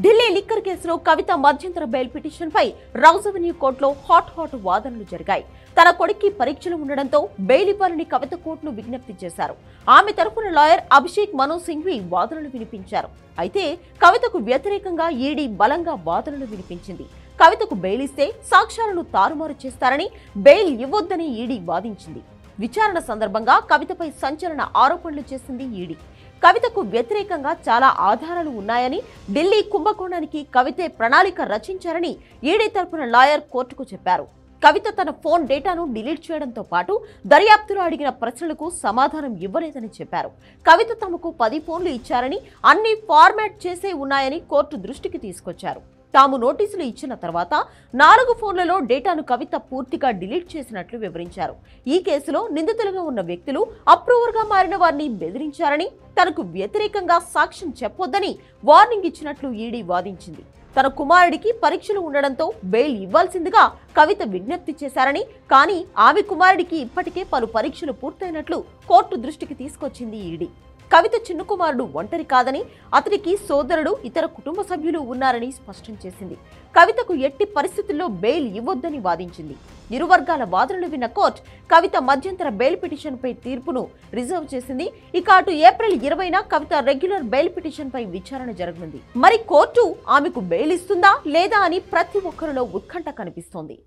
Delhi liquor కేసులో కవిత మధ్యంతర bail petition పై Rouse Avenue కోర్టులో హాట్ వాదనలు జరిగాయి. తన కొడుక్కి పరీక్షలు ఉండడంతో బెయిల్ ఇవ్వాలని కవిత కోర్టును విజ్ఞప్తి చేశారు. ఆమె తరఫున లాయర్ అభిషేక్ మను సింఘ్వి వాదనలు వినిపించారు. అయితే కవితకు వ్యతిరేకంగా ఈడీ బలంగా వాదనలు వినిపించింది. కవితకు బెయిల్ ఇస్తే సాక్ష్యాలను తారుమారు చేస్తారని, బెయిల్ ఇవ్వొద్దని ఈడీ వాదించింది. విచారణ సందర్భంగా కవితపై సంచలన ఆరోపణలు చేసింది ఈడీ. కవితకు వ్యతిరేకంగా చాలా ఆధారాలు ఉన్నాయని, ఢిల్లీ కుంభకోణానికి కవితే ప్రణాళిక రచించారని ఈడీ తరపున లాయర్ కోర్టుకు చెప్పారు. కవిత తన ఫోన్ డేటాను డిలీట్ చేయడంతో పాటు దర్యాప్తులో అడిగిన ప్రశ్నలకు సమాధానం ఇవ్వలేదని చెప్పారు. కవిత తమకు 10 ఫోన్లు ఇచ్చారని, అన్ని ఫార్మాట్ చేసే ఉన్నాయని కోర్టు దృష్టికి తీసుకొచ్చారు. తాము నోటీసులు ఇచ్చిన తర్వాత 4 ఫోన్లలో డేటాను కవిత పూర్తిగా డిలీట్ చేసినట్లు వివరించారు. ఈ కేసులో నిందితులుగా ఉన్న వ్యక్తులు అప్రూవర్గా మారిన వారిని బెదిరించారని, తనకు వ్యతిరేకంగా సాక్ష్యం చెప్పొద్దని వార్నింగ్ ఇచ్చినట్లు ఈడీ వాదించింది. తన కుమారుడికి పరీక్షలు ఉండడంతో బెయిల్ ఇవ్వాల్సిందిగా కవిత విజ్ఞప్తి చేశారని, కానీ ఆమె కుమారుడికి ఇప్పటికే పలు పరీక్షలు పూర్తయినట్లు కోర్టు దృష్టికి తీసుకొచ్చింది ఈడీ. కవిత చిన్న కుమారుడు ఒంటరి కాదని, అతనికి సోదరుడు, ఇతర కుటుంబ సభ్యులు ఉన్నారని స్పష్టం చేసింది. కవితకు ఎట్టి పరిస్థితుల్లో బెయిల్ ఇవ్వొద్దని వాదించింది. ఇరు వర్గాల వాదనలు విన్న కోర్టు కవిత మధ్యంతర బెయిల్ పిటిషన్పై తీర్పును రిజర్వ్ చేసింది. ఇక అటు ఏప్రిల్ 20న కవిత రెగ్యులర్ బెయిల్ పిటిషన్పై విచారణ జరగనుంది. మరి కోర్టు ఆమెకు బెయిల్ ఇస్తుందా లేదా అని ప్రతి ఒక్కరిలో ఉత్కంఠ కనిపిస్తోంది.